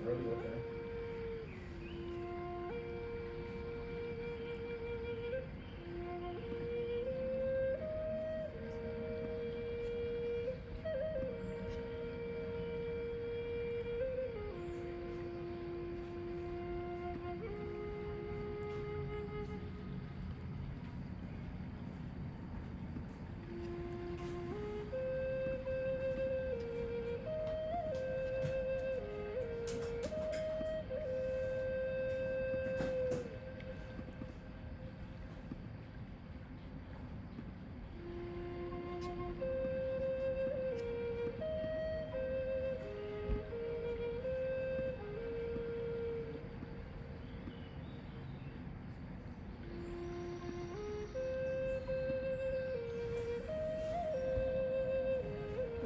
Really? Okay.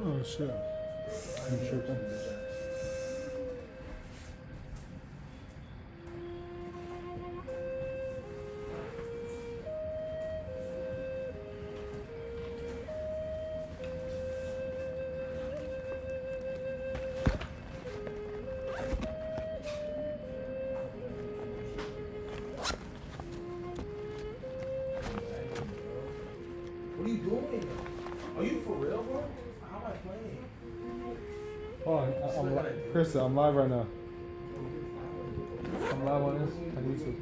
Oh shit. I'm tripping. What are you doing? Are you for real, bro? How am I playing? Hold on, Krista, I'm live right now. I'm live on this on YouTube.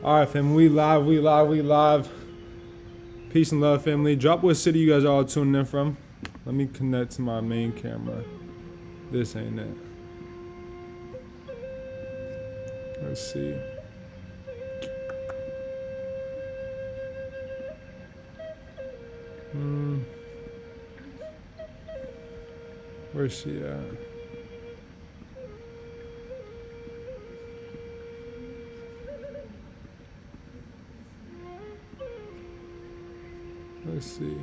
All right, family, we live. Peace and love, family. Drop what city you guys are all tuning in from. Let me connect to my main camera. This ain't it. Let's see. Where's she at? Let's see.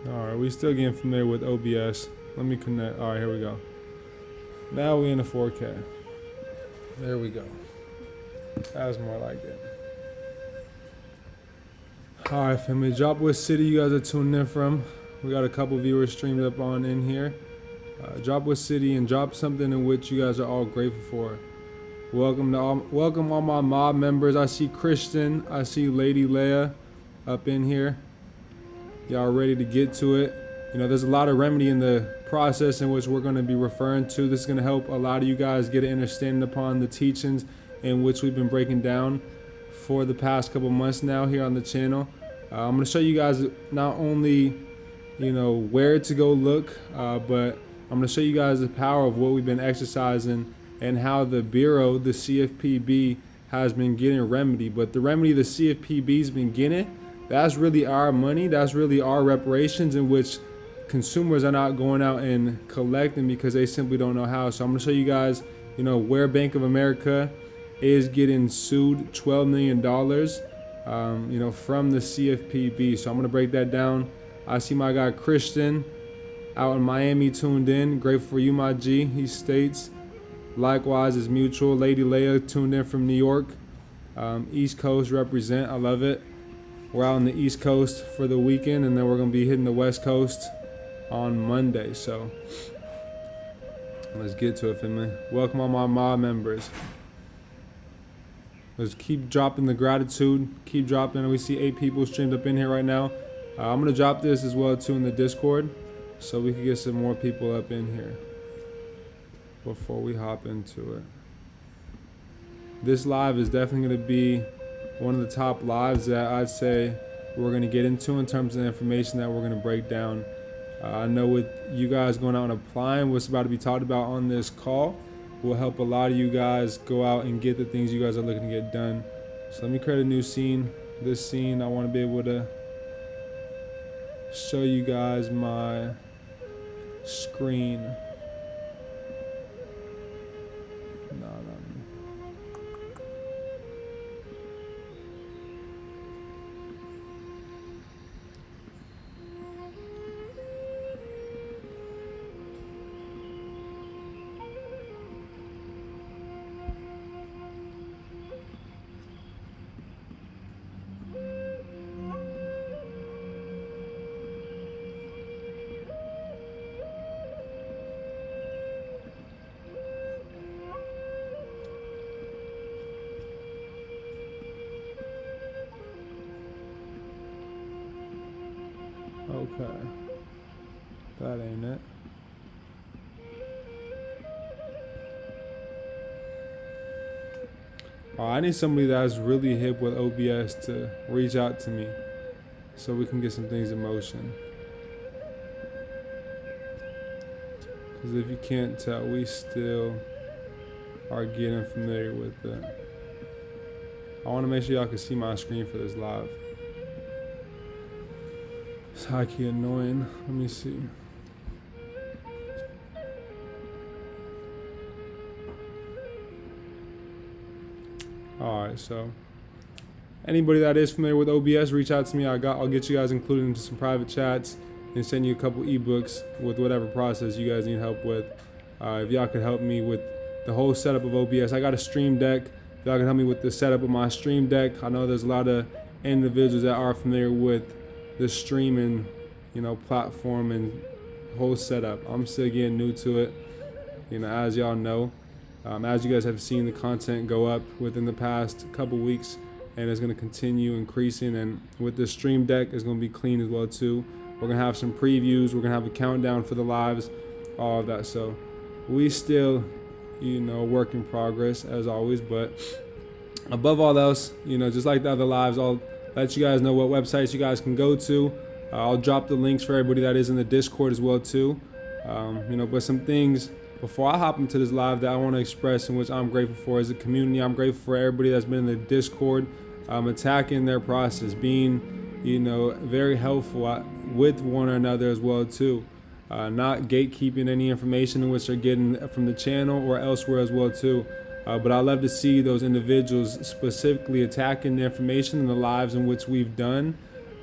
All right, we still getting familiar with OBS. Let me connect. All right, here we go. Now we in the 4K. There we go. That was more like it. All right, family. Drop what city you guys are tuning in from. We got a couple viewers streamed up on in here. Drop what city and drop something in which you guys are all grateful for. Welcome all my mob members. I see Christian. I see Lady Leia up in here. Y'all ready to get to it? You know, there's a lot of remedy in the process in which we're going to be referring to. This is going to help a lot of you guys get an understanding upon the teachings in which we've been breaking down for the past couple months now here on the channel. I'm going to show you guys not only, you know, where to go look, but I'm going to show you guys the power of what we've been exercising and how the Bureau, the CFPB, has been getting remedy. But the remedy the CFPB's been getting, that's really our money. That's really our reparations in which consumers are not going out and collecting because they simply don't know how. So I'm going to show you guys, you know, where Bank of America is getting sued $12 million, you know, from the CFPB. So I'm going to break that down. I see my guy Christian out in Miami tuned in. Grateful for you, my G. He states, likewise is mutual. Lady Leia tuned in from New York. East Coast represent. I love it. We're out on the East Coast for the weekend, and then we're going to be hitting the West Coast on Monday. So let's get to it, family. Welcome all my mob members. Let's keep dropping the gratitude. Keep dropping. We see 8 people streamed up in here right now. I'm gonna drop this as well too in the Discord, so we can get some more people up in here before we hop into it. This live is definitely gonna be one of the top lives that I'd say we're gonna get into in terms of the information that we're gonna break down. I know with you guys going out and applying, what's about to be talked about on this call will help a lot of you guys go out and get the things you guys are looking to get done. So let me create a new scene. This scene, I want to be able to show you guys my screen. No, not me. Okay, that ain't it. I need somebody that's really hip with OBS to reach out to me so we can get some things in motion. Because if you can't tell, we still are getting familiar with it. I want to make sure y'all can see my screen for this live. It's hockey annoying. Let me see. Alright, so anybody that is familiar with OBS, reach out to me. I'll get you guys included into some private chats and send you a couple ebooks with whatever process you guys need help with. If y'all could help me with the whole setup of OBS, I got a stream deck. If y'all can help me with the setup of my stream deck. I know there's a lot of individuals that are familiar with the streaming, platform and whole setup. I'm still getting new to it, as y'all know. As you guys have seen the content go up within the past couple weeks, and it's going to continue increasing, and with the stream deck it's going to be clean as well too. We're going to have some previews, we're going to have a countdown for the lives, all of that. So we still, work in progress as always, but above all else, just like the other lives, I'll let you guys know what websites you guys can go to. I'll drop the links for everybody that is in the Discord as well too. But some things before I hop into this live that I want to express, and which I'm grateful for as a community. I'm grateful for everybody that's been in the Discord, attacking their process, being, very helpful with one another as well too. Not gatekeeping any information in which they're getting from the channel or elsewhere as well too. But I love to see those individuals specifically attacking the information in the lives in which we've done,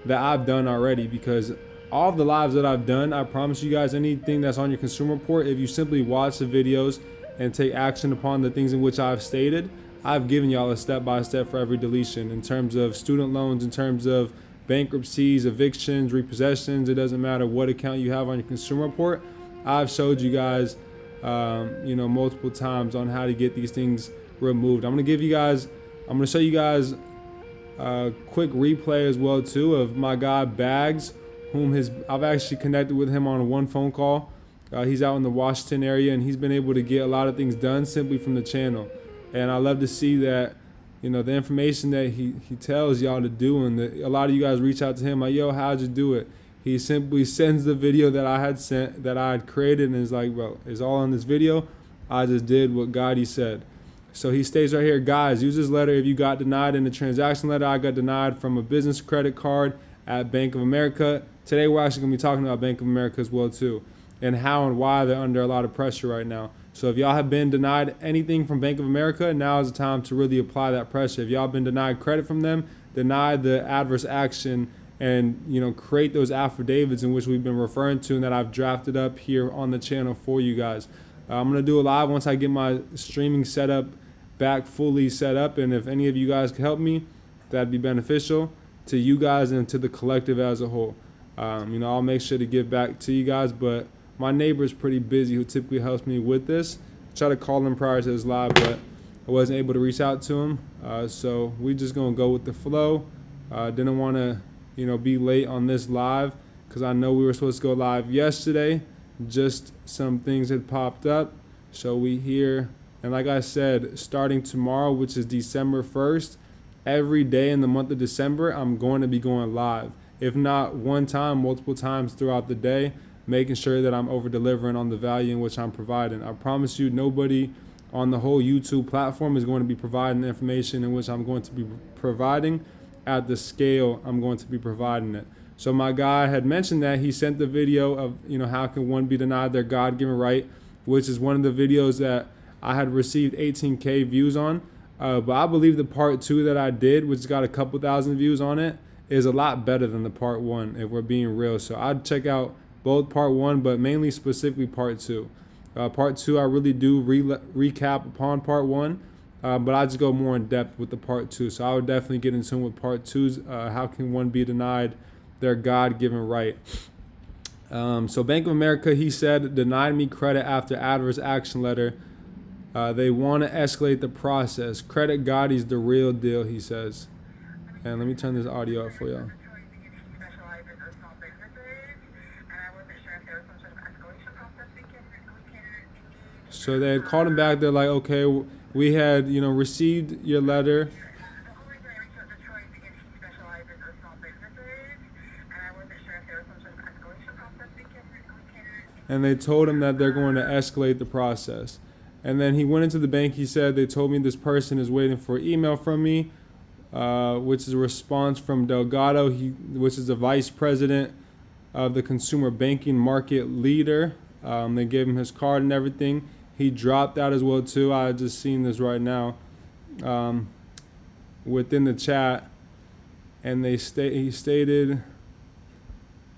that I've done already, because all of the lives that I've done, I promise you guys, anything that's on your consumer report, if you simply watch the videos and take action upon the things in which I've stated, I've given y'all a step-by-step for every deletion in terms of student loans, in terms of bankruptcies, evictions, repossessions. It doesn't matter what account you have on your consumer report. I've showed you guys multiple times on how to get these things removed. I'm going to show you guys a quick replay as well too of my guy Bags, I've actually connected with him on one phone call. He's out in the Washington area, and he's been able to get a lot of things done simply from the channel. And I love to see that, the information that he tells y'all to do, and a lot of you guys reach out to him like, yo, how'd you do it? He simply sends the video that I had created, and is like, bro, it's all on this video. I just did what Gotti said. So he states right here, guys, use this letter if you got denied in the transaction letter. I got denied from a business credit card at Bank of America. Today we're actually going to be talking about Bank of America as well too, and how and why they're under a lot of pressure right now. So if y'all have been denied anything from Bank of America, now is the time to really apply that pressure. If y'all been denied credit from them, deny the adverse action, and create those affidavits in which we've been referring to and that I've drafted up here on the channel for you guys. I'm going to do a live once I get my streaming setup back fully set up, and if any of you guys could help me, that'd be beneficial to you guys and to the collective as a whole. I'll make sure to give back to you guys, but my neighbor is pretty busy who typically helps me with this. I try to call him prior to this live, but I wasn't able to reach out to him. So we just gonna go with the flow. Didn't want to, be late on this live because I know we were supposed to go live yesterday. Just some things had popped up. So we here, and like I said, starting tomorrow, which is December 1st, every day in the month of December, I'm going to be going live. If not one time, multiple times throughout the day, making sure that I'm over delivering on the value in which I'm providing. I promise you, nobody on the whole YouTube platform is going to be providing the information in which I'm going to be providing at the scale I'm going to be providing it. So my guy had mentioned that he sent the video of, how can one be denied their God-given right, which is one of the videos that I had received 18K views on. But I believe the part 2 that I did, which got a couple thousand views on it, is a lot better than the part 1, if we're being real. So I'd check out both part 1, but mainly specifically part 2. Part 2, I really do recap upon part 1, but I just go more in depth with the part 2. So I would definitely get in tune with part 2's how can one be denied their God-given right. So Bank of America, he said, denied me credit after adverse action letter. They want to escalate the process. CreditGotti's the real deal, he says. And let me turn this audio up for y'all. So they had called him back. They're like, okay, we had, received your letter. And they told him that they're going to escalate the process. And then he went into the bank. He said, they told me this person is waiting for an email from me, which is a response from Delgado, which is the vice president of the consumer banking market leader. They gave him his card and everything. He dropped out as well too. I just seen this right now within the chat, and he stated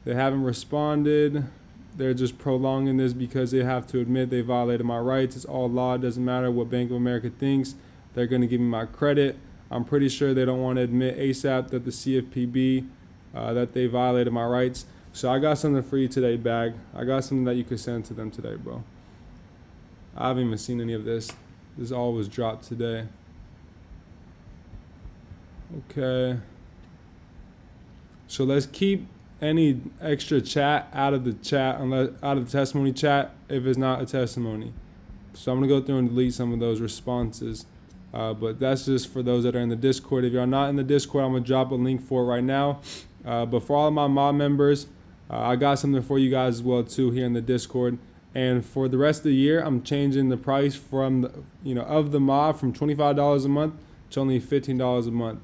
they haven't responded. They're just prolonging this because they have to admit they violated my rights. It's all law. It doesn't matter what Bank of America thinks. They're going to give me my credit. I'm pretty sure they don't want to admit ASAP that the CFPB, that they violated my rights. So I got something for you today, Bag. I got something that you could send to them today, bro. I haven't even seen any of this. This all was dropped today. Okay. So let's keep any extra chat out of the chat, unless out of the testimony chat, if it's not a testimony. So I'm gonna go through and delete some of those responses. But that's just for those that are in the Discord. If you're not in the Discord, I'm gonna drop a link for it right now. But for all of my mob members, I got something for you guys as well too here in the Discord. And for the rest of the year, I'm changing the price from of the mob from $25 a month to only $15 a month.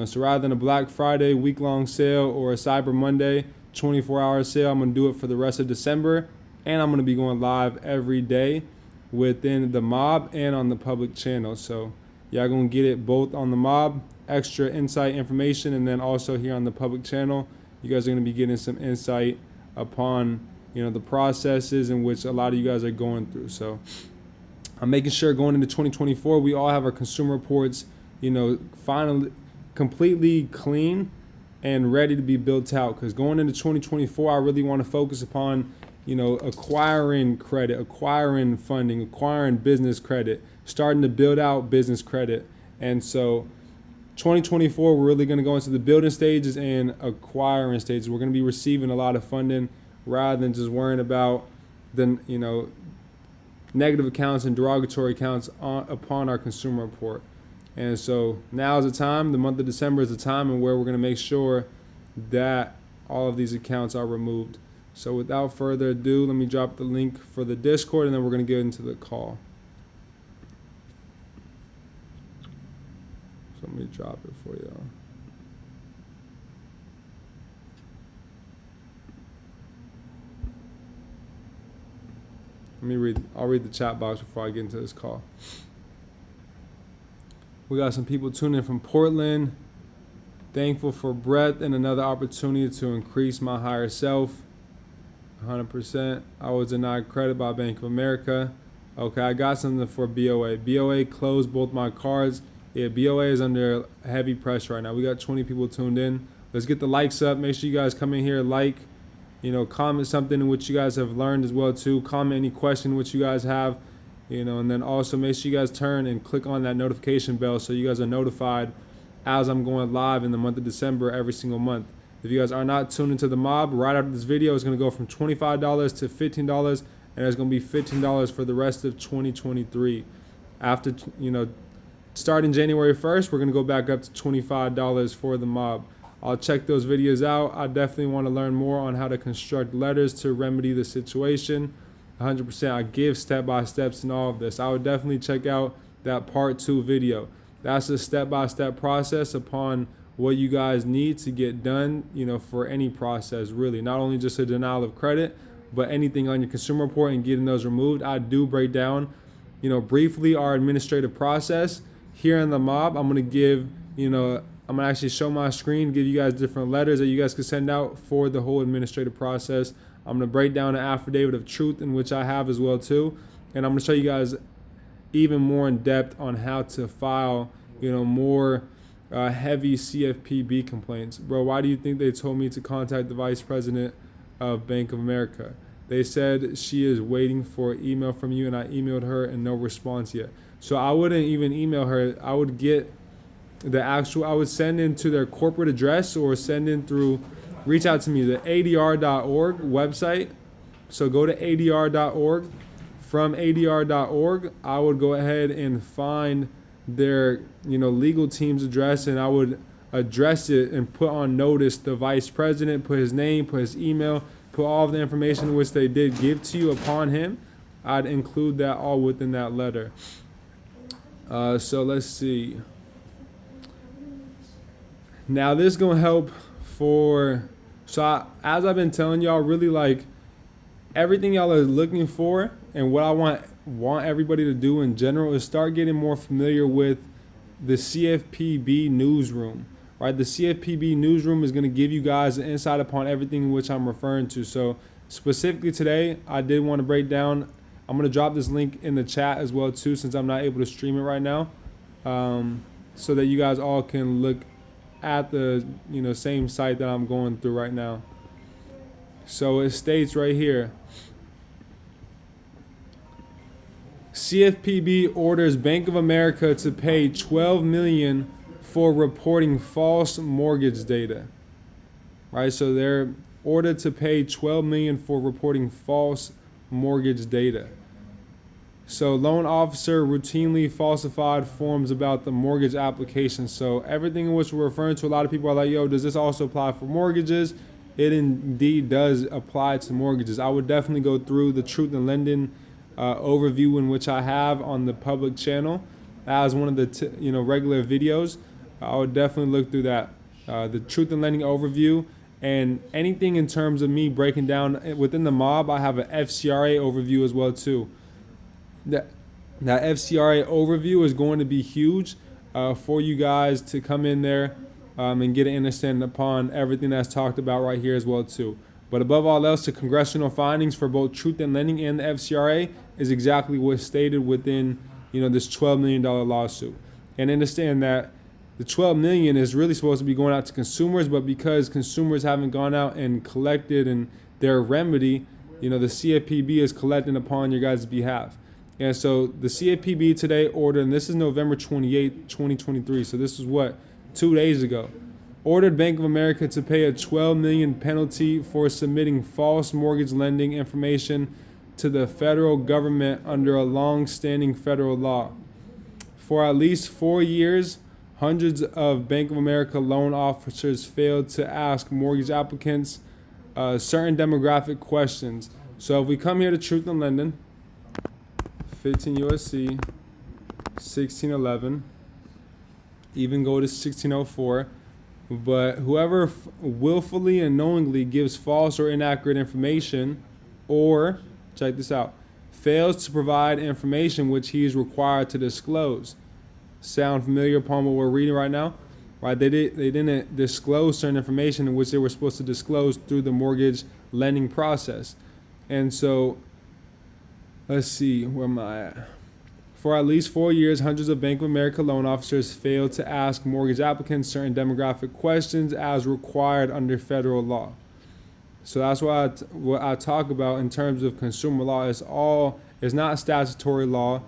So rather than a Black Friday week-long sale or a Cyber Monday 24-hour sale, I'm gonna do it for the rest of December, and I'm gonna be going live every day within the mob and on the public channel. So y'all gonna get it both on the mob, extra insight information, and then also here on the public channel, you guys are gonna be getting some insight upon the processes in which a lot of you guys are going through. So I'm making sure going into 2024, we all have our consumer reports, finally completely clean and ready to be built out. Because going into 2024, I really want to focus upon, acquiring credit, acquiring funding, acquiring business credit, starting to build out business credit. And so 2024, we're really going to go into the building stages and acquiring stages. We're going to be receiving a lot of funding rather than just worrying about the, negative accounts and derogatory accounts upon our consumer report. And so now is the time, the month of December is the time and where we're going to make sure that all of these accounts are removed. So without further ado, let me drop the link for the Discord, and then we're going to get into the call. So let me drop it for y'all. I'll read the chat box before I get into this call. We got some people tuning in from Portland. Thankful for breath and another opportunity to increase my higher self. 100%. I was denied credit by Bank of America. Okay, I got something for BOA. BOA closed both my cards. Yeah, BOA is under heavy pressure right now. We got 20 people tuned in. Let's get the likes up. Make sure you guys come in here, comment something in which you guys have learned as well too. Comment any question which you guys have. And then also make sure you guys turn and click on that notification bell so you guys are notified as I'm going live in the month of December every single month. If you guys are not tuned into the mob, right after this video, it's going to go from $25 to $15, and it's going to be $15 for the rest of 2023. After, starting January 1st, we're going to go back up to $25 for the mob. I'll check those videos out. I definitely want to learn more on how to construct letters to remedy the situation. 100%, I give step-by-steps in all of this. I would definitely check out that part 2 video. That's a step-by-step process upon what you guys need to get done, for any process, really. Not only just a denial of credit, but anything on your consumer report and getting those removed. I do break down, briefly our administrative process. Here in the mob, I'm going to give, I'm going to actually show my screen, give you guys different letters that you guys can send out for the whole administrative process. I'm going to break down an affidavit of truth, in which I have as well too. And I'm going to show you guys even more in depth on how to file, more heavy CFPB complaints. Bro, why do you think they told me to contact the vice president of Bank of America? They said she is waiting for an email from you, and I emailed her and no response yet. So I wouldn't even email her. I would get I would send into their corporate address or send in through, reach out to me, the adr.org website. So go to adr.org. From adr.org, I would go ahead and find their, legal team's address, and I would address it and put on notice the vice president, put his name, put his email, put all of the information which they did give to you upon him. I'd include that all within that letter. So let's see. Now this is going to help as I've been telling y'all, really like everything y'all are looking for, and what I want everybody to do in general is start getting more familiar with the CFPB newsroom, right? The CFPB newsroom is going to give you guys an insight upon everything which I'm referring to. So specifically today, I did want to break down. I'm going to drop this link in the chat as well too, since I'm not able to stream it right now, so that you guys all can look at the same site that I'm going through right now. So it states right here, CFPB orders Bank of America to pay $12 million for reporting false mortgage data. Right, so they're ordered to pay $12 million for reporting false mortgage data. So loan officer routinely falsified forms about the mortgage application. So everything in which we're referring to, a lot of people are like, yo, does this also apply for mortgages? It indeed does apply to mortgages. I would definitely go through the Truth in Lending overview, in which I have on the public channel as one of the regular videos. I would definitely look through that, the Truth in Lending overview, and anything in terms of me breaking down within the mob. I have an FCRA overview as well too. That FCRA overview is going to be huge for you guys to come in there and get an understanding upon everything that's talked about right here as well too. But above all else, the congressional findings for both Truth in Lending and the FCRA is exactly what's stated within this $12 million lawsuit. And understand that the $12 million is really supposed to be going out to consumers, but because consumers haven't gone out and collected in their remedy, the CFPB is collecting upon your guys' behalf. And so the CFPB today ordered, and this is November 28, 2023, so this is 2 days ago, ordered Bank of America to pay a $12 million penalty for submitting false mortgage lending information to the federal government under a long-standing federal law. For at least 4 years, hundreds of Bank of America loan officers failed to ask mortgage applicants certain demographic questions. So if we come here to Truth in Lending, 15 USC, 1611, even go to 1604, but whoever willfully and knowingly gives false or inaccurate information, or, check this out, fails to provide information which he is required to disclose. Sound familiar upon what we're reading right now? Right, they didn't disclose certain information in which they were supposed to disclose through the mortgage lending process. And so, let's see, where am I at? For at least 4 years, hundreds of Bank of America loan officers failed to ask mortgage applicants certain demographic questions as required under federal law. So that's why what I talk about in terms of consumer law is it's not statutory law,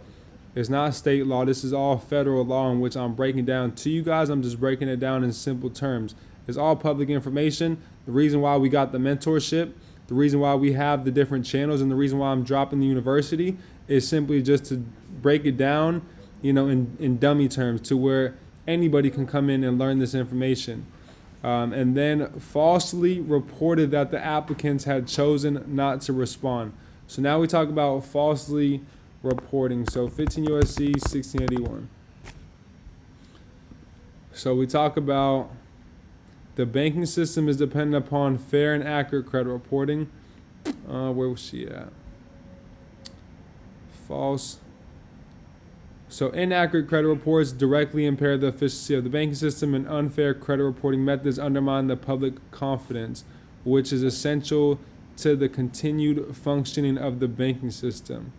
it's not state law. This is all federal law in which I'm breaking down to you guys. I'm just breaking it down in simple terms. It's all public information. The reason why we got the mentorship, the reason why we have the different channels, and the reason why I'm dropping the university is simply just to break it down, in dummy terms to where anybody can come in and learn this information. And then falsely reported that the applicants had chosen not to respond. So now we talk about falsely reporting. So 15 USC 1681. So we talk about the banking system is dependent upon fair and accurate credit reporting. Where was she at? False. So inaccurate credit reports directly impair the efficiency of the banking system, and unfair credit reporting methods undermine the public confidence, which is essential to the continued functioning of the banking system.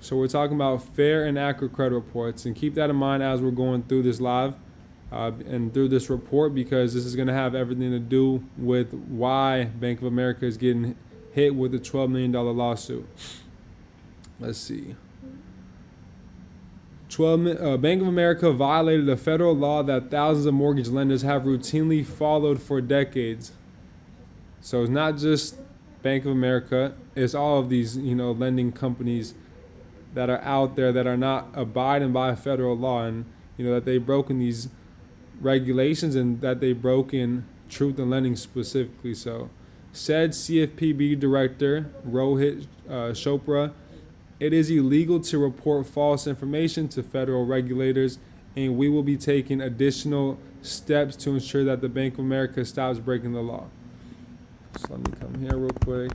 So we're talking about fair and accurate credit reports, and keep that in mind as we're going through this live and through this report, because this is going to have everything to do with why Bank of America is getting hit with a $12 million lawsuit. Let's see. Bank of America violated a federal law that thousands of mortgage lenders have routinely followed for decades. So it's not just Bank of America, it's all of these, lending companies that are out there that are not abiding by federal law, and, that they've broken these regulations and that they've broken truth in lending specifically. So said CFPB director Rohit Chopra, it is illegal to report false information to federal regulators, and we will be taking additional steps to ensure that the Bank of America stops breaking the law. So let me come here real quick.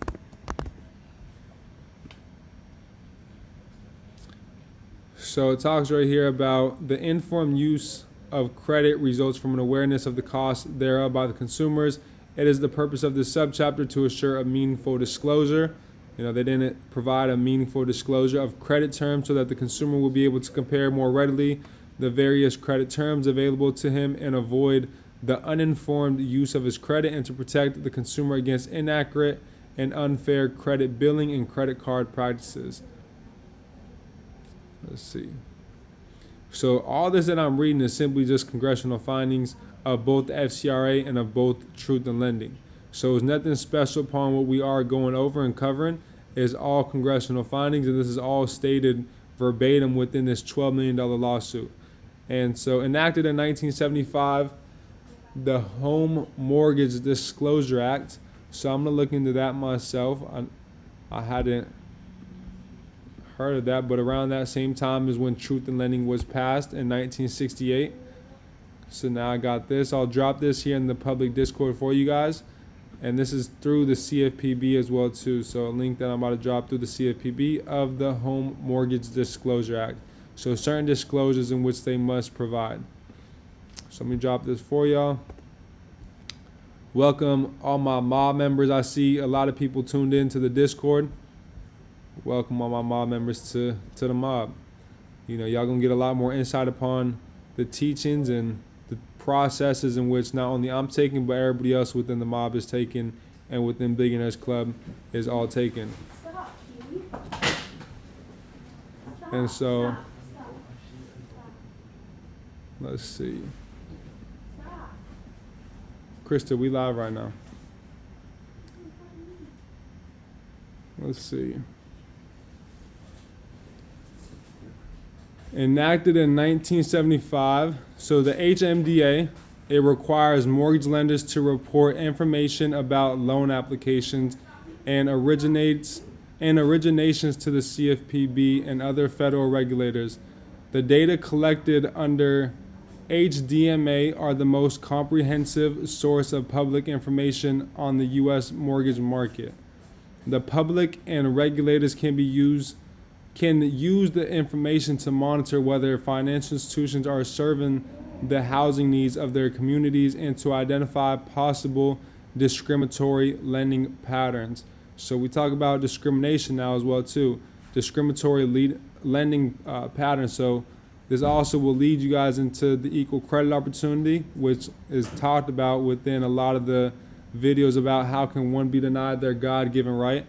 So it talks right here about the informed use of credit results from an awareness of the cost thereof by the consumers. It is the purpose of this subchapter to assure a meaningful disclosure. They didn't provide a meaningful disclosure of credit terms so that the consumer will be able to compare more readily the various credit terms available to him and avoid the uninformed use of his credit, and to protect the consumer against inaccurate and unfair credit billing and credit card practices. Let's see. So all this that I'm reading is simply just congressional findings of both the FCRA and of both Truth in Lending. So it's nothing special upon what we are going over and covering. It's all congressional findings, and this is all stated verbatim within this $12 million lawsuit. And so enacted in 1975, the Home Mortgage Disclosure Act. So I'm going to look into that myself. I hadn't heard of that, but around that same time is when Truth in Lending was passed in 1968. So now I got this. I'll drop this here in the public Discord for you guys. And this is through the CFPB as well too. So a link that I'm about to drop through the CFPB of the Home Mortgage Disclosure Act. So certain disclosures in which they must provide. So let me drop this for y'all. Welcome all my mob members. I see a lot of people tuned in to the Discord. Welcome all my mob members to the mob. Y'all gonna get a lot more insight upon the teachings and the processes in which not only I'm taking, but everybody else within the mob is taking, and within Billionaires Club is all taken. And so, let's see. Krista, we live right now. Let's see. Enacted in 1975, so the HMDA, it requires mortgage lenders to report information about loan applications and originations to the CFPB and other federal regulators. The data collected under HDMA are the most comprehensive source of public information on the U.S. mortgage market. The public and regulators can use the information to monitor whether financial institutions are serving the housing needs of their communities and to identify possible discriminatory lending patterns. So we talk about discrimination now as well too. Discriminatory lending patterns. So this also will lead you guys into the equal credit opportunity, which is talked about within a lot of the videos about how can one be denied their God-given right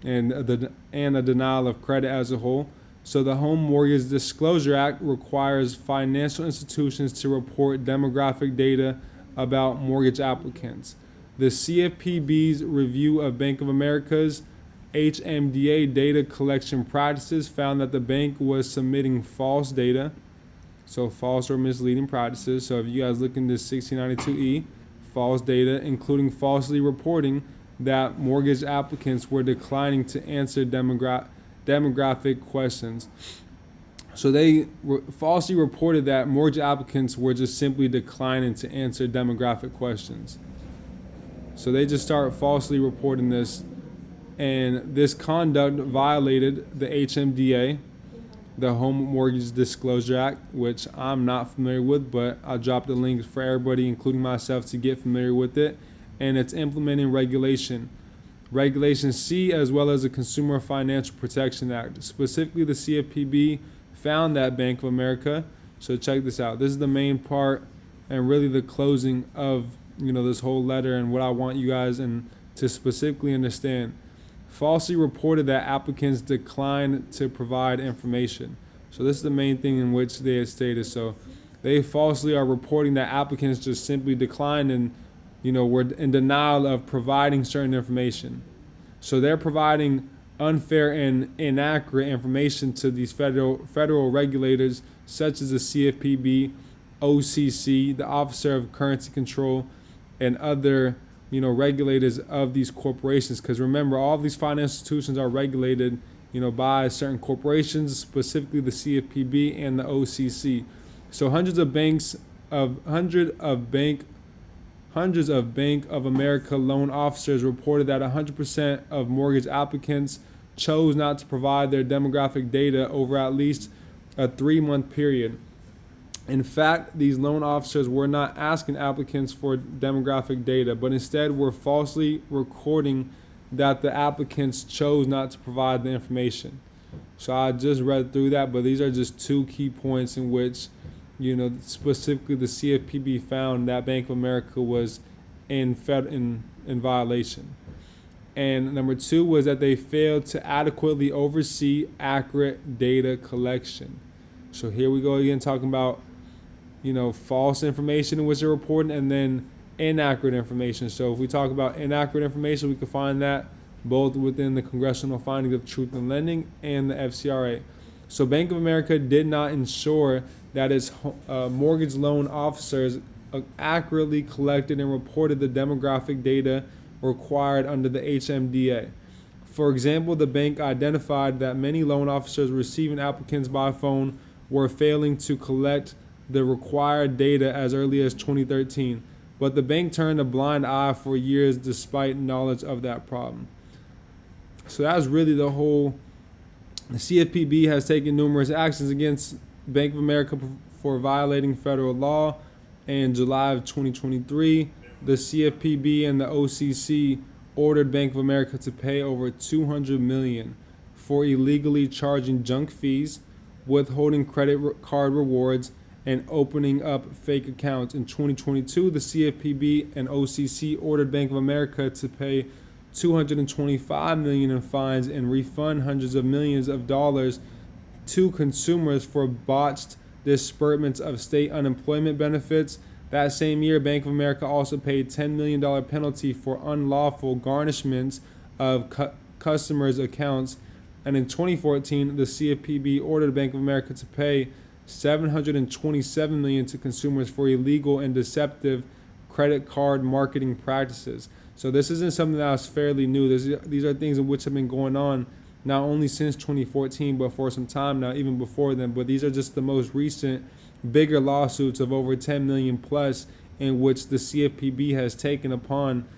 and a denial of credit as a whole. So the Home Mortgage Disclosure Act requires financial institutions to report demographic data about mortgage applicants. The CFPB's review of Bank of America's HMDA data collection practices found that the bank was submitting false data, so false or misleading practices. So if you guys look into 1692E, false data, including falsely reporting that mortgage applicants were declining to answer demographic questions. So they falsely reported that mortgage applicants were just simply declining to answer demographic questions. So they just start falsely reporting this, and this conduct violated the HMDA, the Home Mortgage Disclosure Act, which I'm not familiar with, but I'll drop the link for everybody, including myself, to get familiar with it. And it's implementing Regulation C, as well as the Consumer Financial Protection Act. Specifically, the CFPB found that Bank of America. So check this out. This is the main part and really the closing of this whole letter, and what I want you guys to specifically understand. Falsely reported that applicants declined to provide information. So this is the main thing in which they had stated. So they falsely are reporting that applicants just simply declined and were in denial of providing certain information. So they're providing unfair and inaccurate information to these federal regulators, such as the CFPB, OCC, the Officer of Currency Control, and other regulators of these corporations. Because remember, all of these financial institutions are regulated by certain corporations, specifically the CFPB and the OCC. So hundreds of Bank of America loan officers reported that 100% of mortgage applicants chose not to provide their demographic data over at least a 3-month period. In fact, these loan officers were not asking applicants for demographic data, but instead were falsely recording that the applicants chose not to provide the information. So I just read through that, but these are just 2 key points in which, specifically the CFPB found that Bank of America was in violation. And number 2 was that they failed to adequately oversee accurate data collection. So here we go again, talking about false information in which they're reporting, and then inaccurate information. So if we talk about inaccurate information, we can find that both within the Congressional Findings of Truth in Lending and the FCRA. So Bank of America did not ensure that its mortgage loan officers accurately collected and reported the demographic data required under the HMDA. For example, the bank identified that many loan officers receiving applicants by phone were failing to collect the required data as early as 2013, but the bank turned a blind eye for years despite knowledge of that problem. So that's really the CFPB has taken numerous actions against Bank of America for violating federal law. In July of 2023, the CFPB and the OCC ordered Bank of America to pay over $200 million for illegally charging junk fees, withholding credit card rewards, and opening up fake accounts. In 2022, the CFPB and OCC ordered Bank of America to pay $225 million in fines and refund hundreds of millions of dollars to consumers for botched disbursements of state unemployment benefits. That same year, Bank of America also paid $10 million penalty for unlawful garnishments of customers' accounts. And in 2014, the CFPB ordered Bank of America to pay $727 million to consumers for illegal and deceptive credit card marketing practices. So this isn't something that was fairly new. These are things in which have been going on not only since 2014, but for some time now, even before then. But these are just the most recent bigger lawsuits of over 10 million plus, in which the CFPB has taken upon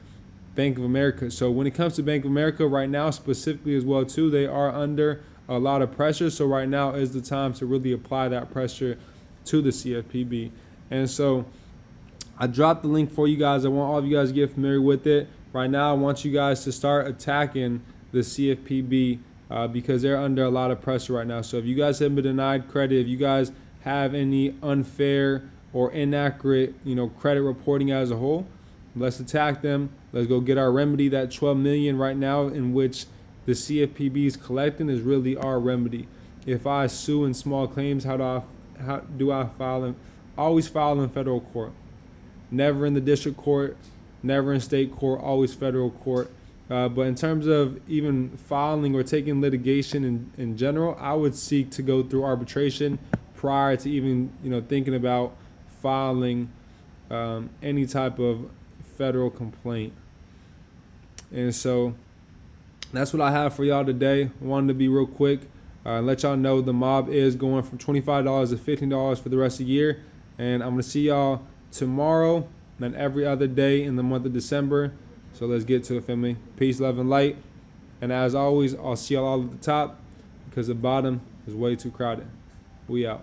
Bank of America. So when it comes to Bank of America right now specifically as well too, they are under a lot of pressure. So right now is the time to really apply that pressure to the CFPB. And so I dropped the link for you guys. I want all of you guys to get familiar with it. Right now I want you guys to start attacking the CFPB because they're under a lot of pressure right now. So if you guys have been denied credit, if you guys have any unfair or inaccurate credit reporting as a whole, Let's attack them. Let's go get our remedy. That 12 million right now in which the CFPB is collecting is really our remedy. If I sue in small claims, how do I file them? Always file in federal court. Never in the district court, never in state court, always federal court. But in terms of even filing or taking litigation in general, I would seek to go through arbitration prior to even thinking about filing any type of federal complaint. And so that's what I have for y'all today. I wanted to be real quick. Let y'all know the mob is going from $25 to $15 for the rest of the year. And I'm going to see y'all tomorrow and every other day in the month of December. So let's get to it, family. Peace, love, and light. And as always, I'll see y'all all at the top because the bottom is way too crowded. We out.